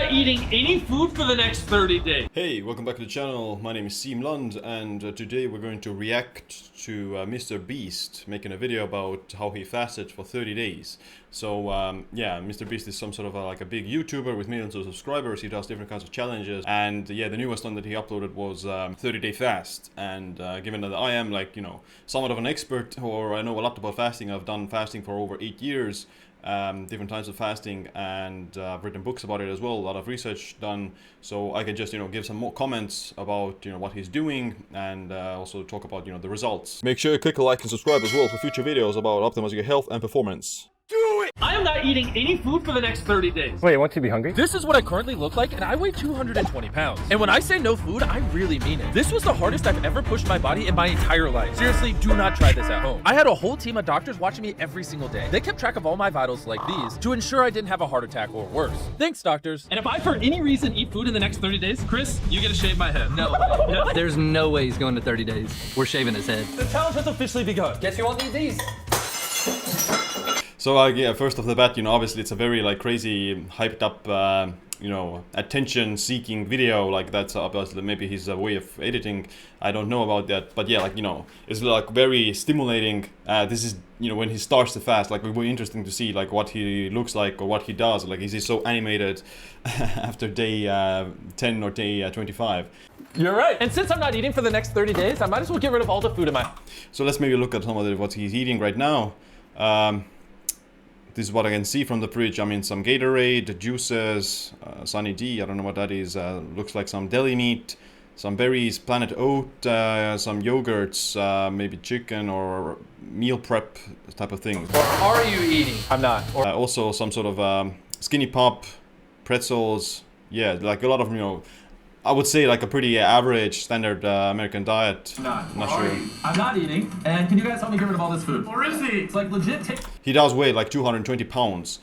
not eating any food for the next 30 days. Hey, welcome back to the channel. My name is Siim and today we're going to react to Mr. Beast making a video about how he fasted for 30 days. So yeah, Mr. Beast is some sort of like a big YouTuber with millions of subscribers. He does different kinds of challenges, and yeah, the newest one that he uploaded was 30-day fast. And given that I am, like, you know, somewhat of an expert, or I know a lot about fasting, I've done fasting for over 8 years. Different types of fasting, and I've written books about it as well, a lot of research done, so I can just, you know, give some more comments about, you know, what he's doing, and also talk about, you know, the results. Make sure you click a like and subscribe as well for future videos about optimizing your health and performance. Do it! I am not eating any food for the next 30 days. Wait, won't you be hungry? This is what I currently look like, and I weigh 220 pounds. And when I say no food, I really mean it. This was the hardest I've ever pushed my body in my entire life. Seriously, do not try this at home. I had a whole team of doctors watching me every single day. They kept track of all my vitals like these to ensure I didn't have a heart attack or worse. Thanks, doctors. And if I, for any reason, eat food in the next 30 days, Chris, you get to shave my head. No, there's no way he's going to 30 days. We're shaving his head. The challenge has officially begun. Guess you won't need these. So yeah, first off the bat, you know, obviously it's a very like crazy hyped up you know, attention-seeking video. Like, that's obviously maybe his way of editing. I don't know about that, but yeah, like, you know, it's like very stimulating. This is, you know, when he starts to fast, like, it would be interesting to see like what he looks like or what he does. Like, is he so animated after day 10 or day 25? You're right. And since I'm not eating for the next 30 days, I might as well get rid of all the food in my... So let's maybe look at some of what he's eating right now. This is what I can see from the fridge. I mean, some Gatorade, juices, Sunny D, I don't know what that is. Looks like some deli meat, some berries, Planet Oat, some yogurts, maybe chicken or meal prep type of thing. Or are you eating? I'm not. Or also some sort of skinny pop, pretzels. Yeah, like a lot of, you know, I would say like a pretty average standard American diet. Not sure. I'm not eating. And can you guys help me get rid of all this food? Where is he? It's like legit. He does weigh like 220 pounds,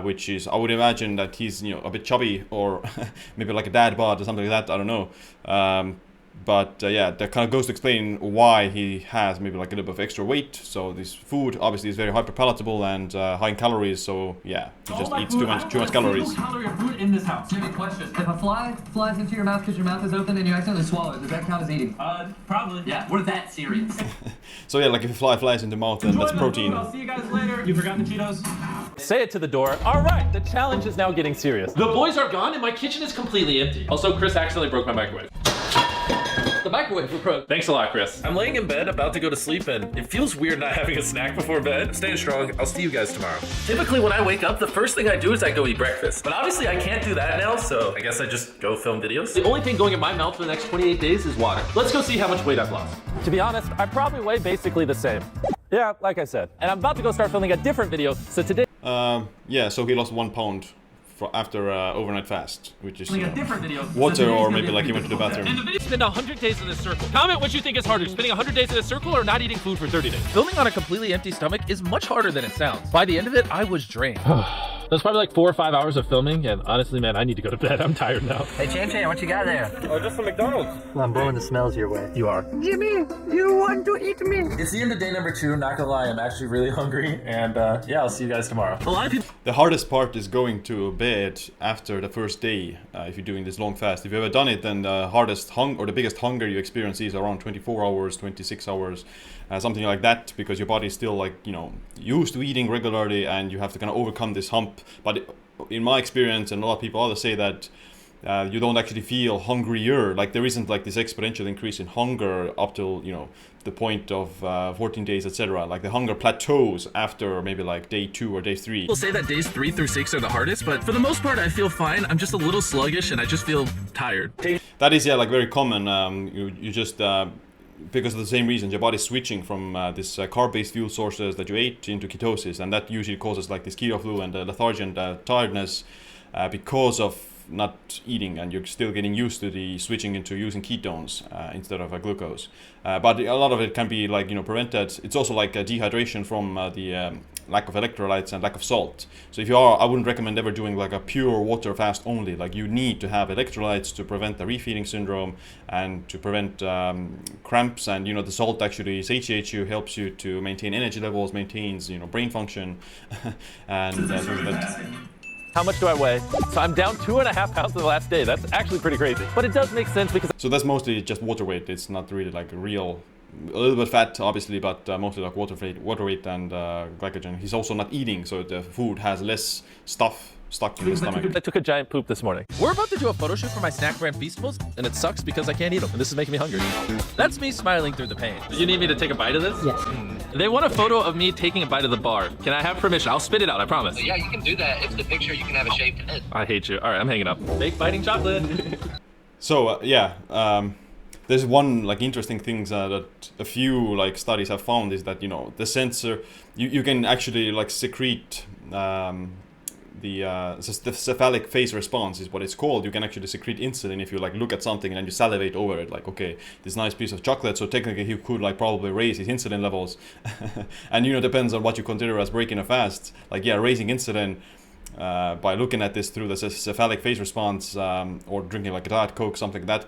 which is, I would imagine that he's, you know, a bit chubby, or maybe like a dad bod or something like that. I don't know. But yeah, that kind of goes to explain why he has maybe like a little bit of extra weight. So this food obviously is very hyper palatable and high in calories. So yeah, he just eats too much calories. Calorie of food in this house. Jimmy, question. If a fly flies into your mouth because your mouth is open and you accidentally swallow it, does that count as eating? Probably. Yeah, we're that serious. So yeah, like if a fly flies in the mouth, then that's protein. I'll see you guys later. You forgot the Cheetos? say it to the door. All right, the challenge is now getting serious. The boys are gone and my kitchen is completely empty. Also, Chris accidentally broke my microwave. The microwave broke. Thanks a lot, Chris. I'm laying in bed about to go to sleep, and it feels weird not having a snack before bed. Staying strong. I'll see you guys tomorrow. Typically when I wake up, the first thing I do is I go eat breakfast. But obviously I can't do that now, so I guess I just go film videos. The only thing going in my mouth for the next 28 days is water. Let's go see how much weight I've lost. To be honest, I probably weigh basically the same. Yeah, like I said. And I'm about to go start filming a different video, so today... Yeah, so he lost 1 pound after overnight fast, which is like a different video. water, or maybe like he went to the bathroom. And the video spend 100 days in this circle. Comment what you think is harder, spending 100 days in a circle or not eating food for 30 days. Filming on a completely empty stomach is much harder than it sounds. By the end of it, I was drained. That's probably like 4 or 5 hours of filming, and honestly, man, I need to go to bed. I'm tired now. Hey, Chan, what you got there? Oh, just some McDonald's. Well, I'm blowing the smells your way. You are. Jimmy, you want to eat me? It's the end of day number 2. Not gonna lie, I'm actually really hungry, and yeah, I'll see you guys tomorrow. A lot of people. The hardest part is going to bed after the first day. If you're doing this long fast, if you've ever done it, then the hardest the biggest hunger you experience is around 24 hours, 26 hours, something like that, because your body is still, like, you know, used to eating regularly, and you have to kind of overcome this hump. But in my experience, and a lot of people others say that you don't actually feel hungrier. Like, there isn't like this exponential increase in hunger up till, you know, the point of 14 days, etc. Like, the hunger plateaus after maybe like day 2 or day 3. People say that days 3 through 6 are the hardest, but for the most part, I feel fine. I'm just a little sluggish, and I just feel tired. That is, yeah, like very common. You just because of the same reasons, your body's switching from this carb-based fuel sources that you ate into ketosis, and that usually causes like this keto flu and lethargy and tiredness because of not eating, and you're still getting used to the switching into using ketones instead of glucose. But a lot of it can be, like, you know, prevented. It's also like dehydration from the lack of electrolytes and lack of salt. So if you are, I wouldn't recommend ever doing like a pure water fast only. Like, you need to have electrolytes to prevent the refeeding syndrome and to prevent cramps. And, you know, the salt actually satiates you, helps you to maintain energy levels, maintains, you know, brain function, and How much do I weigh? So I'm down 2.5 pounds in the last day. That's actually pretty crazy. But it does make sense because... So that's mostly just water weight. It's not really like a real... A little bit fat, obviously, but mostly like water weight and glycogen. He's also not eating, so the food has less stuff stuck in the stomach. I took a giant poop this morning. We're about to do a photo shoot for my snack brand Feastables, and it sucks because I can't eat them, and this is making me hungry. That's me smiling through the pain. You need me to take a bite of this? Yes. They want a photo of me taking a bite of the bar. Can I have permission? I'll spit it out, I promise. Yeah, you can do that. If the picture, you can have a shaved head. I hate you. All right, I'm hanging up. Fake biting chocolate. So, there's one like interesting thing that a few like studies have found is that, you know, the sensor, you can actually like secrete the cephalic phase response is what it's called. You can actually secrete insulin if you like look at something and then you salivate over it, like, okay, this nice piece of chocolate, so technically he could like probably raise his insulin levels. And, you know, depends on what you consider as breaking a fast. Like, yeah, raising insulin by looking at this through the cephalic phase response, or drinking like a Diet Coke, something that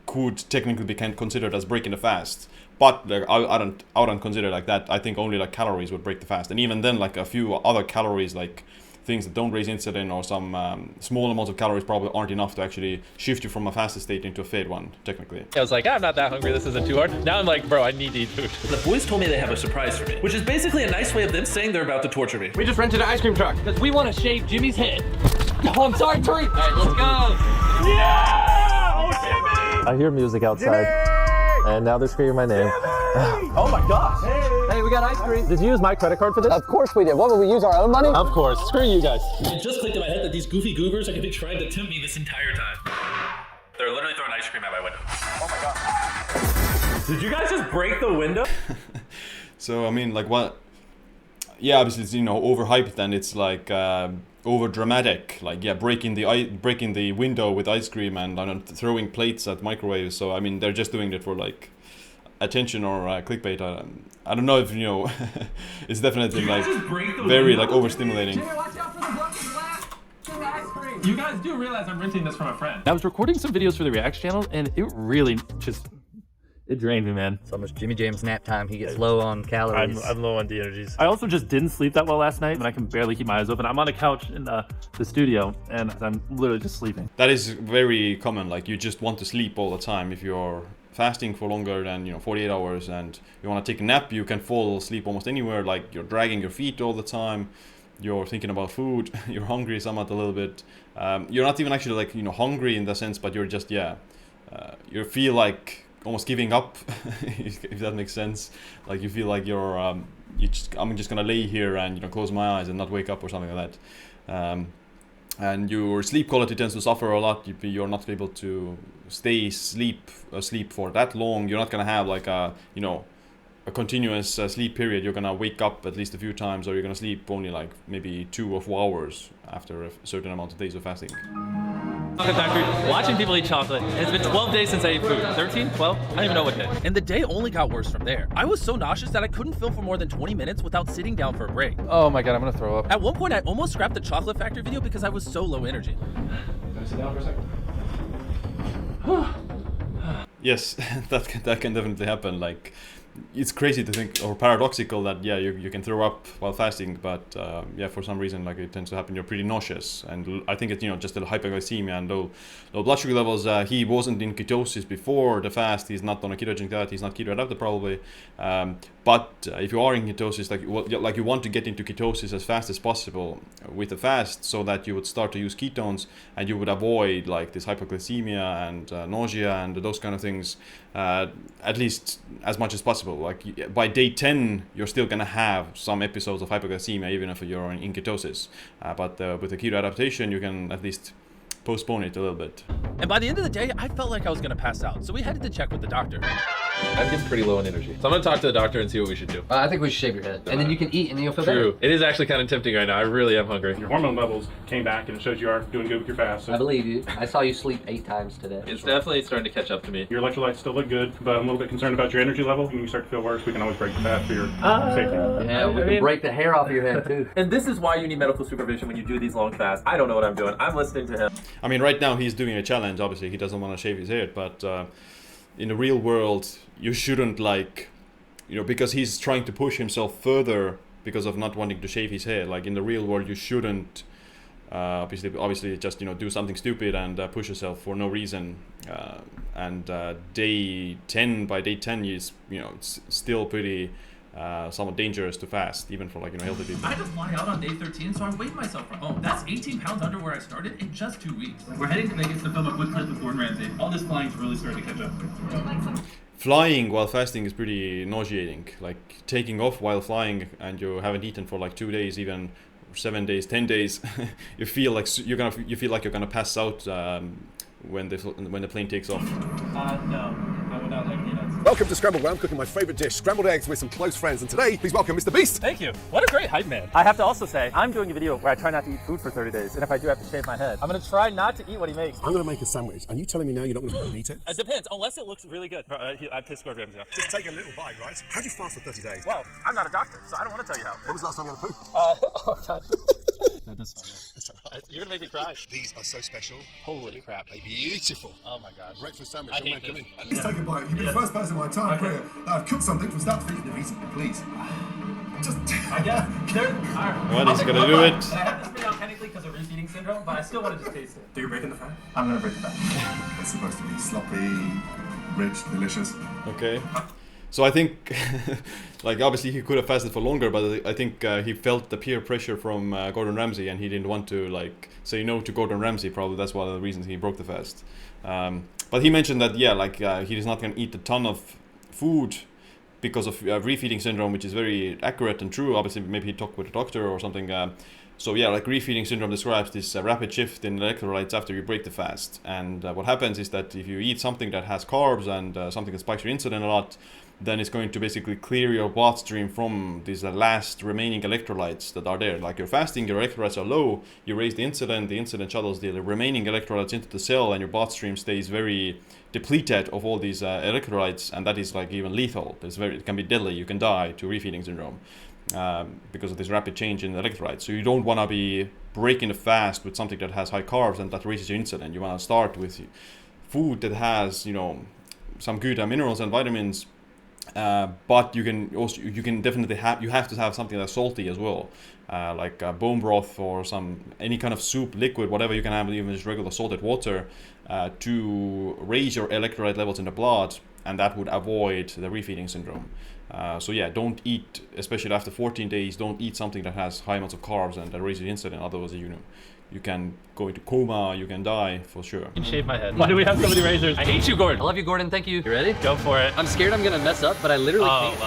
could technically be considered as breaking the fast. But like, I don't consider it like that. I think only like calories would break the fast, and even then like a few other calories, like things that don't raise insulin or some small amounts of calories probably aren't enough to actually shift you from a fasted state into a fed one, technically. I was like, I'm not that hungry, this isn't too hard. Now I'm like, bro, I need to eat food. The boys told me they have a surprise for me, which is basically a nice way of them saying they're about to torture me. We just rented an ice cream truck because we want to shave Jimmy's head. Oh, I'm sorry, Tori. All right, let's go. Yeah! Oh, Jimmy! I hear music outside, and now they're screaming my name. Oh my gosh. Hey, we got ice cream. Did you use my credit card for this? Of course we did. What, would we use our own money? Of course. Screw you guys. It just clicked in my head that these goofy goobers are gonna be trying to tempt me this entire time. They're literally throwing ice cream at my window. Oh my god. Did you guys just break the window? So, I mean, like, what? Yeah, obviously it's, you know, overhyped, and it's like over dramatic, like, yeah, breaking the window with ice cream and throwing plates at microwaves. So, I mean, they're just doing it for like attention or clickbait. I don't know if, you know, it's definitely like very like overstimulating. Jimmy, watch out for the broken glass. The ice cream. You guys do realize I'm renting this from a friend. I was recording some videos for the Reacts channel, and it really just... It drained me, man. It's almost Jimmy James nap time. He gets low on calories. I'm low on the energies. I also just didn't sleep that well last night, and I can barely keep my eyes open. I'm on a couch in the studio, and I'm literally just sleeping. That is very common. Like, you just want to sleep all the time. If you're fasting for longer than, you know, 48 hours and you want to take a nap, you can fall asleep almost anywhere. Like, you're dragging your feet all the time. You're thinking about food. You're hungry somewhat a little bit. You're not even actually like, you know, hungry in the sense, but you're just, yeah, you feel like almost giving up, if that makes sense. Like, you feel like you're I'm just gonna lay here and, you know, close my eyes and not wake up or something like that. And your sleep quality tends to suffer a lot. You're not able to stay asleep for that long. You're not gonna have like a, you know, a continuous sleep period. You're gonna wake up at least a few times, or you're gonna sleep only like maybe 2 or 4 hours after a certain amount of days of fasting. Chocolate factory, watching people eat chocolate. It's been 12 days since I ate food. 13, 12? I don't even know what day. And the day only got worse from there. I was so nauseous that I couldn't film for more than 20 minutes without sitting down for a break. Oh my god, I'm gonna throw up. At one point, I almost scrapped the chocolate factory video because I was so low energy. Can I sit down for a second? Yes, that can definitely happen. Like, it's crazy to think, or paradoxical, that yeah, you can throw up while fasting, but yeah, for some reason, like, it tends to happen. You're pretty nauseous, and I think it's, you know, just a hypoglycemia and low blood sugar levels. He wasn't in ketosis before the fast. He's not on a ketogenic diet. He's not keto adapted probably. But if you are in ketosis, like you want to get into ketosis as fast as possible with the fast, so that you would start to use ketones and you would avoid like this hypoglycemia and nausea and those kind of things, at least as much as possible. Like, by day 10, you're still gonna have some episodes of hypoglycemia, even if you're in ketosis. But with the keto adaptation, you can at least postpone it a little bit. And by the end of the day, I felt like I was gonna pass out. So we headed to check with the doctor. I'm getting pretty low on energy. So I'm gonna talk to the doctor and see what we should do. I think we should shave your head. And then you can eat and you'll feel True. better. It is actually kind of tempting right now. I really am hungry. Your hormone levels came back and it shows you are doing good with your fast. So I believe you. I saw you sleep 8 times today. It's definitely starting to catch up to me. your electrolytes still look good, but I'm a little bit concerned about your energy level. When you start to feel worse, we can always break the fast for your safety. Yeah, we can break the hair off your head too. And this is why you need medical supervision when you do these long fasts. I don't know what I'm doing. I'm listening to him. I mean, right now he's doing a challenge. Obviously, he doesn't want to shave his head, but in the real world, you shouldn't, like, you know, because he's trying to push himself further because of not wanting to shave his hair. Like, in the real world, you shouldn't Obviously, just do something stupid and push yourself for no reason. And day 10, by day 10, is it's still pretty somewhat dangerous to fast, even for healthy people. I had to fly out on day 13, so I weighed myself from home. That's 18 pounds under where I started in just 2 weeks. We're heading to Vegas to film a quick clip with Gordon Ramsay. All this flying's really starting to catch up. Flying while fasting is pretty nauseating. Like taking off while flying and you haven't eaten for like 2 days, even 7 days, 10 days, you feel like you're gonna pass out when the plane takes off. No, I would not like peanuts. Welcome to Scrambled, where I'm cooking my favourite dish, scrambled eggs with some close friends. And today, please welcome Mr. Beast. Thank you. What a great hype man. I have to also say, I'm doing a video where I try not to eat food for 30 days. And if I do have to shave my head, I'm going to try not to eat what he makes. I'm going to make a sandwich. Are you telling me now you're not going to eat it? It depends, unless it looks really good. I pissed Gordon Ramsay off. Just take a little bite, right? How'd you fast for 30 days? Well, I'm not a doctor, so I don't want to tell you how. When was the last time you had a poo? Oh, God. That does sound You're going to make me cry. These are so special. Holy crap. They're beautiful. Oh, my God. Breakfast sandwich. I hate them. Let's take a bite. You've been the first person in my entire career that I've cooked something from start to finish recently, please. Just. I guess. Well, he's gonna do it. I have this video technically because of refeeding syndrome, but I still want to just taste it. So you're breaking the fat? I'm going to break the fat. It's supposed to be sloppy, rich, delicious. Okay. So I think, obviously he could have fasted for longer, but I think he felt the peer pressure from Gordon Ramsay, and he didn't want to say no to Gordon Ramsay. Probably that's one of the reasons he broke the fast. But he mentioned that he is not going to eat a ton of food because of refeeding syndrome, which is very accurate and true. Obviously, maybe he talked with a doctor or something. Refeeding syndrome describes this rapid shift in electrolytes after you break the fast. And what happens is that if you eat something that has carbs and something that spikes your insulin a lot, then it's going to basically clear your bloodstream from these last remaining electrolytes that are there. Like you're fasting, your electrolytes are low, you raise the insulin shuttles the remaining electrolytes into the cell, and your bloodstream stays very depleted of all these electrolytes, and that is even lethal. It can be deadly. You can die to refeeding syndrome because of this rapid change in electrolytes. So you don't want to be breaking the fast with something that has high carbs and that raises your insulin. You want to start with food that has some good minerals and vitamins. But you can definitely have to have something that's salty as well, like bone broth or any kind of soup, liquid, whatever you can have, even just regular salted water, to raise your electrolyte levels in the blood, and that would avoid the refeeding syndrome. Don't eat, especially after 14 days, don't eat something that has high amounts of carbs and that raises insulin. Otherwise, you can go into coma, you can die for sure. You can shave my head. Why do we have so many razors? I hate you, Gordon. I love you, Gordon. Thank you. You ready? Go for it. I'm scared I'm gonna mess up, but I literally can't.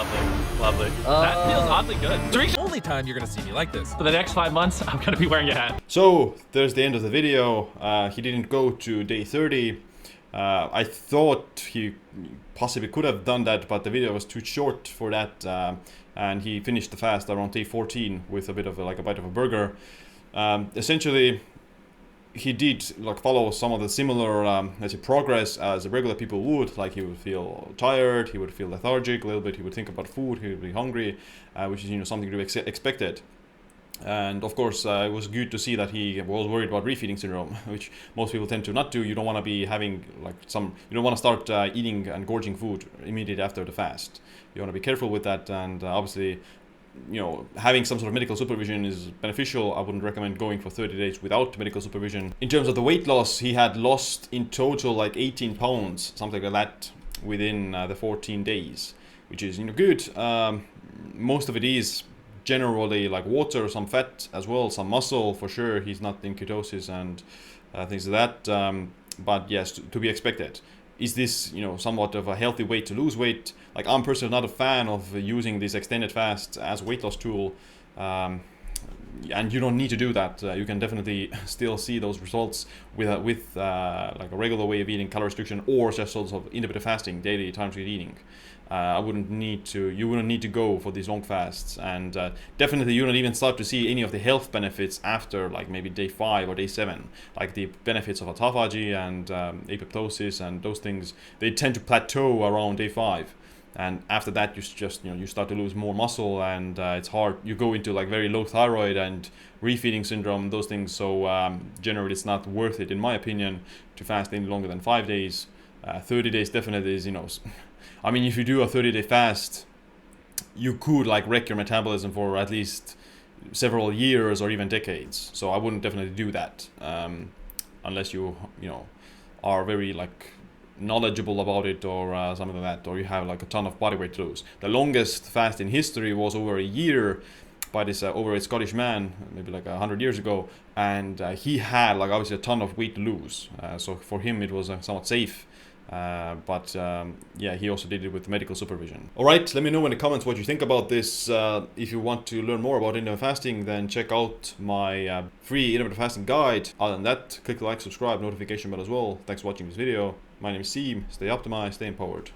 Lovely. That feels oddly good. It's the only time you're gonna see me like this. For the next 5 months, I'm gonna be wearing a hat. So there's the end of the video. He didn't go to day 30. I thought he possibly could have done that, but the video was too short for that, and he finished the fast around day 14 with a bit of a bite of a burger. Essentially, he did follow some of the similar progress as regular people would. Like he would feel tired, he would feel lethargic a little bit, he would think about food, he would be hungry, which is something to be expected. And of course, it was good to see that he was worried about refeeding syndrome, which most people tend to not do. You don't want to be having you don't want to start eating and gorging food immediately after the fast. You want to be careful with that, and obviously, having some sort of medical supervision is beneficial. I wouldn't recommend going for 30 days without medical supervision. In terms of the weight loss, he had lost in total 18 pounds, something like that, within the 14 days, which is good. Most of it is generally water, some fat as well, some muscle for sure. He's not in ketosis and things like that. But yes, to be expected. Is this somewhat of a healthy way to lose weight? I'm personally not a fan of using this extended fast as a weight loss tool, and you don't need to do that. You can definitely still see those results with a regular way of eating, calorie restriction, or just sort of intermittent fasting, daily time restricted eating. You wouldn't need to go for these long fasts, and definitely you don't even start to see any of the health benefits after maybe day 5 or day 7, like the benefits of autophagy and apoptosis and those things. They tend to plateau around day 5, and after that you start to lose more muscle, and it's hard. You go into very low thyroid and refeeding syndrome, those things. So generally it's not worth it, in my opinion, to fast any longer than 5 days. 30 days definitely is I mean, if you do a 30-day fast, you could wreck your metabolism for at least several years or even decades. So I wouldn't definitely do that unless you know, are very like knowledgeable about it or something like that, or you have like a ton of body weight to lose. The longest fast in history was over a year by this overweight Scottish man, maybe like 100 years ago, and he had like obviously a ton of weight to lose. So for him it was somewhat safe. But yeah, he also did it with medical supervision. Alright, let me know in the comments what you think about this. If you want to learn more about intermittent fasting, then check out my free intermittent fasting guide. Other than that, click the like, subscribe, notification bell as well. Thanks for watching this video. My name is Siim. Stay optimized, stay empowered.